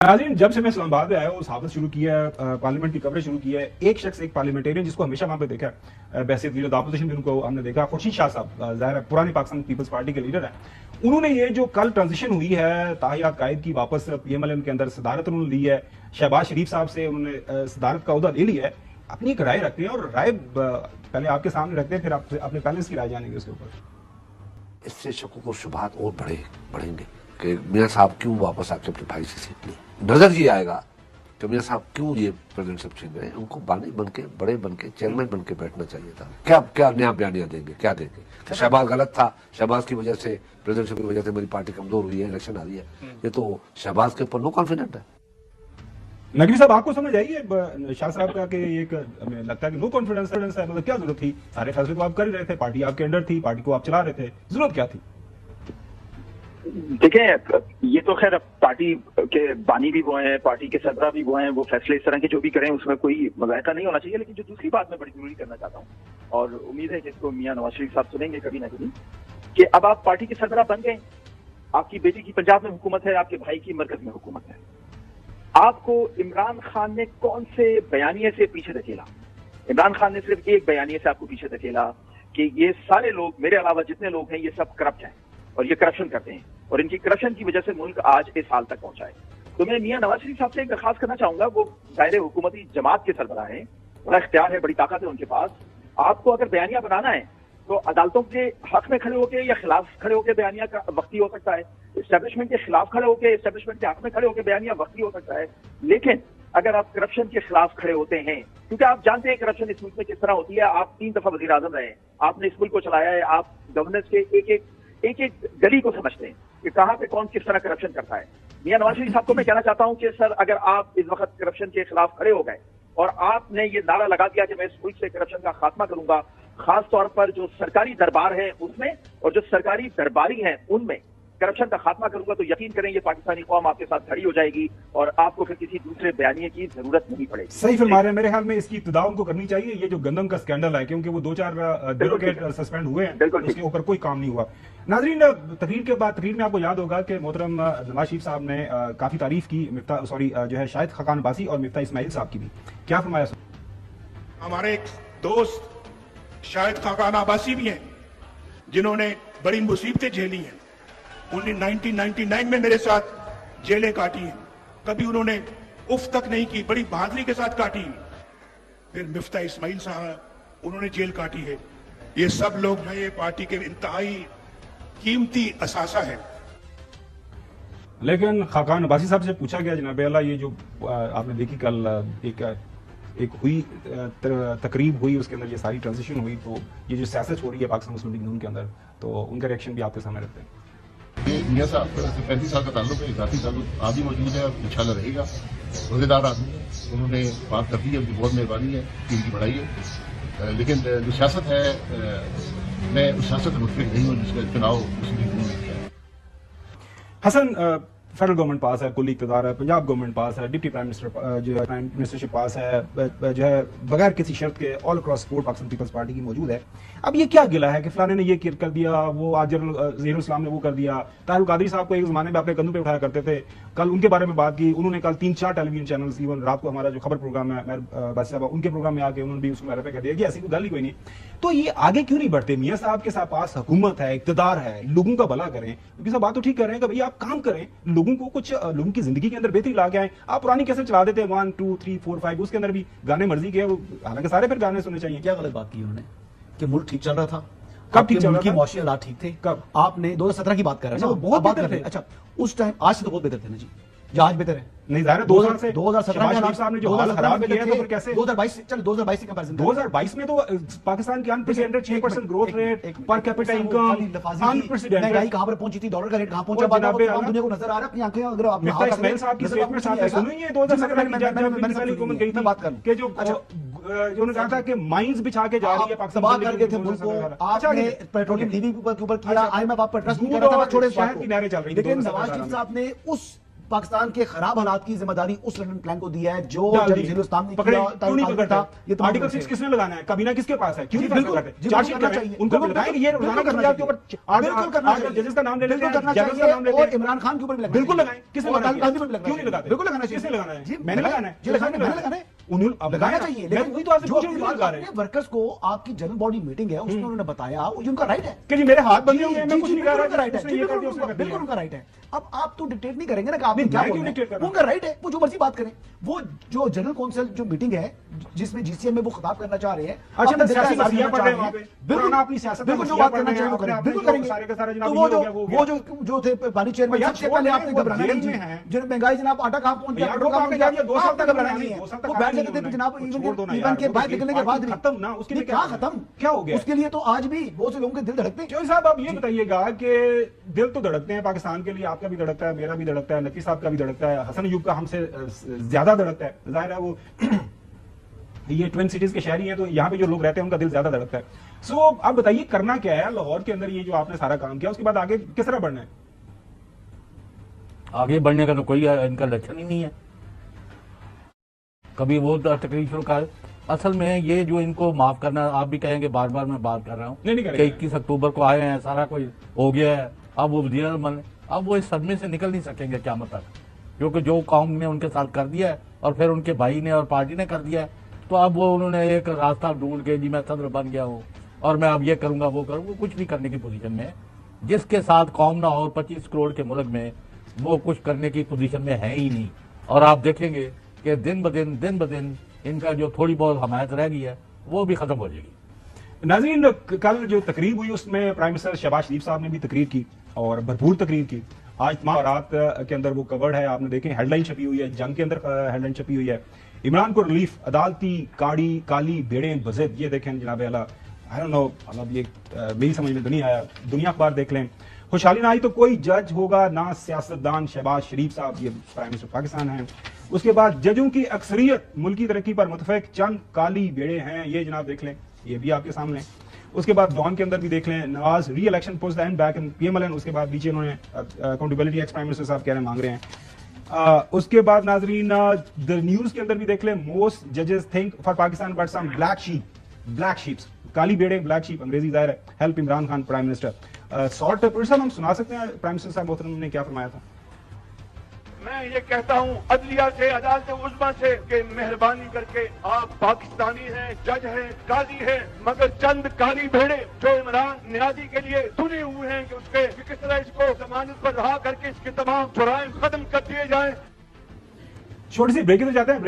नाज़रीन, जब से मैं इस्लामाबाद में आया हूँ सहाफ़त शुरू की है, पार्लियामेंट की कवरेज शुरू की है, एक शख्स एक पार्लियामेंटेरियन जिसको हमेशा वहाँ पे देखा है, बैसित अपोजिशन भी उनको हमने देखा, खुर्शीद शाह साहब ज़ाहिर है पुरानी पाकिस्तान पीपल्स पार्टी के लीडर हैं। उन्होंने ये जो कल ट्रांजिशन हुई है ताहियात कायद की, वापस PMLN के अंदर सदारत उन्होंने ली है, शहबाज शरीफ साहब से उन्होंने सदारत का ओहदा ले लिया है, अपनी एक राय रखते हैं और राय पहले आपके सामने रखते हैं, फिर आप अपने पैनलिस्ट की राय जानेंगे उसके ऊपर। इससे शकों और शुबहात और बढ़ेंगे कि मियाँ साहब क्यों वापस आके अपने भाई से सीख ली। नजर ये आएगा कि मियाँ साहब क्यों ये प्रेसिडेंट सब छीन रहे हैं। उनको बानी बन के, बड़े बन के, चेयरमैन बन के बैठना चाहिए था। क्या नया बयानियां देंगे, क्या देंगे? तो शहबाज गलत था, शहबाज की वजह से, प्रेसिडेंट की वजह से मेरी पार्टी कमजोर हुई है, इलेक्शन आ रही है, ये तो शहबाज के ऊपर नो कॉन्फिडेंट है। नकवी साहब, आपको समझ आई है शाह साहब का कि एक हमें लगता है कि नो कॉन्फिडेंस है, मतलब क्या जरूरत थी? सारे फैसले तो आप कर ही रहे थे, पार्टी आपके अंडर थी, पार्टी को आप चला रहे थे, जरूरत क्या थी? देखें, ये तो खैर पार्टी के बानी भी वो हैं, पार्टी के सरबराह भी वो हैं, वो फैसले इस तरह के जो भी करें उसमें कोई मज़ायका नहीं होना चाहिए। लेकिन जो दूसरी बात मैं बड़ी जरूरी करना चाहता हूँ और उम्मीद है कि इसको मियां नवाज शरीफ साहब सुनेंगे कभी ना कभी, कि अब आप पार्टी के सरबराह बन गए, आपकी बेटी की पंजाब में हुकूमत है, आपके भाई की मरकज में हुकूमत है। आपको इमरान खान ने कौन से बयानिए से पीछे धकेला? इमरान खान ने सिर्फ एक बयानिए से आपको पीछे धकेला कि ये सारे लोग, मेरे अलावा जितने लोग हैं, ये सब करप्ट हैं और ये करप्शन करते हैं और इनकी करप्शन की वजह से मुल्क आज इस हाल तक पहुंचा है। तो मैं मियां नवाज शरीफ साहब से एक दरखास्त करना चाहूंगा, वो दायरे हुकूमती जमात के सरबराह हैं, बड़ा इख्तियार है, बड़ी ताकत है उनके पास। आपको अगर बयानिया बनाना है तो अदालतों के हक में खड़े होकर या खिलाफ खड़े होकर बयानिया का वक्ती हो सकता है, एस्टेब्लिशमेंट के खिलाफ खड़े होकर, एस्टेब्लिशमेंट के हक में खड़े होकर बयानिया वक्ती हो सकता है। लेकिन अगर आप करप्शन के खिलाफ खड़े होते हैं, क्योंकि आप जानते हैं करप्शन इस मुल्क में किस तरह होती है, आप 3 दफा वजीर आजम रहे, आपने इस मुल्क को चलाया है, आप गवर्नेंस के एक गली को समझते हैं कि कहां पे कौन किस तरह करप्शन करता है। मियां नवाज शरीफ साहब को मैं कहना चाहता हूं कि सर, अगर आप इस वक्त करप्शन के खिलाफ खड़े हो गए और आपने ये नारा लगा दिया कि मैं इस मुल्क से करप्शन का खात्मा करूंगा, खास तौर पर जो सरकारी दरबार है उसमें और जो सरकारी दरबारी हैं उनमें करप्शन का खात्मा करूंगा, तो यकीन करें ये पाकिस्तानी कौम आपके साथ खड़ी हो जाएगी और आपको फिर किसी दूसरे बयानिए की जरूरत नहीं पड़ेगी। सही फरमा रहे हैं। मेरे ख्याल में इसकी इब्तिदा उनको करनी चाहिए, ये जो गंदम का स्कैंडल है, क्योंकि वो 2-4 ब्यूरोक्रेट सस्पेंड हुए हैं, उसके ऊपर कोई काम नहीं हुआ। नाज़रीन, तकरीर के बाद, तकरीर में आपको याद होगा कि मोहतरम नवाज शरीफ साहब ने काफी तारीफ की जो है शाहिद खाकान अब्बासी और मिफ्ता इस्माइल साहब की भी। क्या फरमाया? हमारे एक दोस्त शाहिद खाकान अब्बासी भी हैं जिन्होंने बड़ी मुसीबतें झेली हैं। उन्होंने 1999 में मेरे साथ जेलें काटी हैं, कभी उन्होंने उफ तक नहीं की, बड़ी बहादुरी के साथ काटी। फिर मिफ्ता इस्माइल साहब, उन्होंने जेल काटी है। ये सब लोग जो ये पार्टी के इंतहाई कीमती असासा है। लेकिन खाकान अब्बासी साहब से पूछा गया, जनाब आला, ये जो आपने देखी कल एक हुई तकरीब हुई, उसके अंदर ये सारी ट्रांजिशन हुई, तो ये जो सियासत हो रही है पाकिस्तान मुस्लिम लीग नून के अंदर, तो उनका रिएक्शन भी आपके सामने रखते हैं। ये मियां साहब 35 साल का ताल्लुक है, जाती ताल्लुक आज भी मौजूद है और इंशाल्लाह रहेगा। रोजेदार आदमी है, उन्होंने बात कर दी है, उनकी बहुत मेहरबानी है, टीम की बढ़ाई है। लेकिन जो सियासत है, मैं उस सियासत में मुतफिक नहीं हूँ जिसका चुनाव मुस्लिम लीग नून ने किया है। हसन, फेडरल गवर्नमेंट पास है, कुल्ली इक़्तिदार है, पंजाब गवर्नमेंट पास है, डिप्टी प्राइम मिनिस्टर जो है प्राइम मिनिस्टरशिप पास है, जो है बगैर किसी शर्त के all across support Pakistan Peoples Party की मौजूद है। अब ये क्या गिला है कि फलाने ने ये कर दिया, वो आज जनरल ज़हीरुल इस्लाम ने वो कर दिया। ताहिर कादरी साहब को एक ज़माने में अपने कंधों पे उठाया करते थे, कल उनके बारे में बात की। उन्होंने कल 3-4 टेलीविजन चैनल्स, इवन रात को हमारा जो खबर प्रोग्राम है बासी साहब, उनके प्रोग्राम में आके उन्होंने भी उसको मैरफे कर दिया कि ऐसी कोई गल ही कोई नहीं। तो ये आगे क्यों नहीं बढ़ते? मियां साहब के साथ पास हुकूमत है, इक़्तिदार है, लोगों का भला करें, क्योंकि सब बात तो ठीक कर रहे हैं कि भाई आप काम करें, लोगों को कुछ लोगों की जिंदगी के अंदर बेहतरी ला के आए। आप पुरानी कैसे चला देते हैं 1 2 3 4 5, उसके अंदर भी गाने मर्जी के, हालांकि सारे फिर गाने सुनने चाहिए। क्या गलत बात की उन्होंने कि मुल्क ठीक चल रहा था? कब ठीक चल रहा था? मौसमी हालात ठीक थे कब? आपने 2017 की बात कर रहे हैं ना, बहुत बात बेहतर कर थे। अच्छा, उस टाइम आज से तो बहुत बेहतर थे ना जी, या आज बेहतर है? नहीं, ज़ाहिर है 2017 2017 साहब ने जो हाल खराब किया है, तो फिर कैसे 2022 चलो 2022 की कंपैरिजन 2022 में तो पाकिस्तान की unprecedented 6% growth rate, per capita income unprecedented. महंगाई कहां पर पहुंची थी, डॉलर का रेट कहां पहुंचा, तमाम दुनिया को नजर आ रहा है अपनी आंखें। अगर आप मिफ्ता इस्माइल साहब की स्टेटमेंट आपने सुनी है 2017 में जब पहली हुकूमत गई थी, बात कर कि जो उन्होंने कहा था कि माइंस बिछा के जा रही है पाकिस्तान, बात करके थे मुल्क को आपने पेट्रोलियम लीविंग के ऊपर किया, IMF आप पर ट्रस्ट नहीं कर रहा था, छोड़े शहर की नहरें चल रही थी। लेकिन नवाज शरीफ साहब ने उस پاکستان کے خراب حالات کی ذمہ داری اس لنڈن پلان کو دی ہے جو ڈال جب دی۔ ہندوستان نے پکڑے، کیا کیوں نہیں پکڑتا؟ یہ تمام آرٹیکل 6 کس نے لگانا ہے؟ کابینہ کس کے پاس ہے؟ کیوں جی، نہیں فیصلہ بالکل، کرتے؟ جی، چارج بالکل شیٹ کرنا کریں، ان کو بالکل لگائیں کہ یہ بالکل روزانہ کرنا پنجاب کے اوپر بالکل کرنا چاہیے، ججز کا نام لے لیتے بالکل ہیں، کرنا ججز کا نام چاہیے، لیتے اور ہیں۔ عمران خان کے اوپر بھی لگنا بالکل چاہیے۔ لگائیں، کس نے اور لگانا راہل گاندھی پر بھی لگنا کیوں نہیں چاہیے۔ لگاتے؟ بالکل لگانا چاہیے، کس نے لگانا ہے؟ جی، میں نے لگانا ہے، جی، لگانا ہے، لگانا لگانا ہے۔ انہوں اب لگانا چاہیے، میں وہی تو آپ سے پوچھ رہا ہوں، اپنے ورکرز کو آپ کی جنرل باڈی میٹنگ ہے اس میں انہوں نے بتایا یہ ان کا رائٹ ہے کہ جی میرے ہاتھ بندے ہوئے ہیں، میں کچھ نہیں کہہ رہا، رائٹ ہے، اس نے یہ کر دیا، اس نے کر بالکل دیا۔ ان کا رائٹ ہے۔ اب آپ تو ڈکٹیٹ نہیں کریں گے نا کہ آپ نے نہیں، کیا میں کیوں بولنا ڈکٹیٹ کر ہے، رہا ہوں؟ ان کا رائٹ ہے، وہ جو مرضی بات کریں۔ وہ جو جنرل کونسل جو میٹنگ ہے جس میں جی سی ایم میں وہ خطاب کرنا چاہ رہے ہیں، اچھا اپنے سیاسی دل کا اظہار مسئلہ کرنا پڑھ چاہ رہے ہیں وہاں پہ، بالکل پرانا اپنی سیاست کا بالکل جو مسئلہ بات پڑھ کرنا رہے چاہیے وہ ہیں، کریں، اپنے بالکل جو کریں گے۔ سارے کے سارے جناب تو یہ وہ ہو گیا، وہ ہو گیا۔ جو تھے پانی چیئرمین یار سب سے پہلے آپ نے چھوڑ گھبرانا دیں، نہیں جیل جی میں ہیں۔ جن مہنگائی جناب آٹا کہاں پہنچ گیا، یار پیٹرول وہ کہاں کہا پہنچ کہ گیا، یار یہ 2 سال آپ نے تک گھبرانا نہیں ہے۔ دو سال تک وہ کھانا بیٹھ نہیں جاتے تھے ہونا ہے۔ جناب وہ چھوڑ دو نا ایون یار، کے وہ باہر تو نکلنے کے پارٹی بعد بھی ختم نا، اس کے لیے کیا ختم کیا ہو گیا؟ اس کے لیے تو آج بھی بہت سے لوگوں کے دل دھڑکتے ہیں۔ چوہدری صاحب آپ یہ بتائیے گا کہ دل تو دھڑکتے ہیں پاکستان کے لیے، آپ کا بھی دھڑکتا ہے، میرا بھی دھڑکتا ہے، نقی صاحب کا بھی دھڑکتا ہے، حسن ایوب کا ہم سے زیادہ دھڑکتا ہے، ظاہر ہے وہ یہ ٹوین سٹیز کے شہری ہیں تو یہاں پہ جو لوگ رہتے ہیں ان کا دل زیادہ دھڑکتا ہے۔ سو آپ بتائیے کرنا کیا ہے لاہور کے اندر، یہ جو آپ نے سارا کام کیا اس کے بعد آگے کس طرح بڑھنا ہے؟ آگے بڑھنے کا تو کوئی ان کا لچن ہی نہیں ہے، کبھی وہ تقریر شروع کر۔ اصل میں یہ جو ان کو معاف کرنا، آپ بھی کہیں گے بار بار میں بات کر رہا ہوں نہیں کریں کہ گے۔ 21 اکتوبر کو آئے ہیں، سارا کوئی ہو گیا ہے، اب وہ وزیر اعظم بنے، اب وہ اس صدمے سے نکل نہیں سکیں گے قیامت تک، کیونکہ جو قوم نے ان کے ساتھ کر دیا ہے اور پھر ان کے بھائی نے اور پارٹی نے کر دیا ہے، تو اب وہ انہوں نے ایک راستہ ڈھونڈ کے جی میں صدر بن گیا ہوں اور میں اب یہ کروں گا وہ کروں گا، کچھ بھی کرنے کی پوزیشن میں ہے۔ جس کے ساتھ قوم نہ ہو 25 کروڑ کے ملک میں، وہ کچھ کرنے کی پوزیشن میں ہے ہی نہیں۔ اور آپ دیکھیں گے کہ دن بدن ان کا جو تھوڑی بہت حمایت رہ گئی ہے وہ بھی ختم ہو جائے گی۔ ناظرین، کل جو تقریب ہوئی اس میں پرائم منسٹر شہباز شریف صاحب نے بھی تقریر کی اور بھرپور تقریر کی۔ آج تمام رات کے اندر وہ کورڈ ہے، آپ نے دیکھیں ہیڈ لائن چھپی ہوئی ہے، جنگ کے اندر ہیڈ لائن چھپی ہوئی ہے، عمران کو ریلیف، عدالتی کالی بھیڑیں بزد، یہ دیکھیں جناب اعلیٰ، I don't know، مطلب یہ میری سمجھ میں تو نہیں آیا، دنیا اخبار دیکھ لیں۔ خوشحالی نہ آئی تو کوئی جج ہوگا نہ سیاستدان، شہباز شریف صاحب یہ پرائم منسٹر پاکستان ہیں۔ اس کے بعد ججوں کی اکثریت ملکی ترقی پر متفق، چند کالی بھیڑیں ہیں، یہ جناب دیکھ لیں، یہ بھی آپ کے سامنے۔ اس کے بعد ڈان کے اندر بھی دیکھ لیں، Nawaz re election post and back in P M L N, اس کے بعد نیچے انہوں نے اکاؤنٹیبلٹی ایکس پرائم منسٹر صاحب کہہ رہے ہیں، مانگ رہے ہیں۔ اس کے بعد ناظرین دا نیوز کے اندر بھی دیکھ لیں، موسٹ ججز think for Pakistan but some black sheeps, کالی بھیڑیں بلیک شیپ، انگریزی ظاہر ہے، help Imran Khan prime minister. سارٹ پروڈیوسر صاحب ہم سنا سکتے ہیں پرائم منسٹر صاحب محترم نے کیا فرمایا تھا؟ میں یہ کہتا ہوں عدلیہ سے، عدالت عظمیٰ سے کہ مہربانی کر کے آپ پاکستانی ہیں، جج ہیں، قاضی ہیں، مگر چند کالی بھیڑیں جو عمران نیازی کے لیے چنے ہوئے ہیں کہ کس طرح اس کو ضمانت پر رہا کر کے اس کے تمام جرائم ختم کر دیے جائیں۔ چھوٹی سی بریک تو جاتے ہیں۔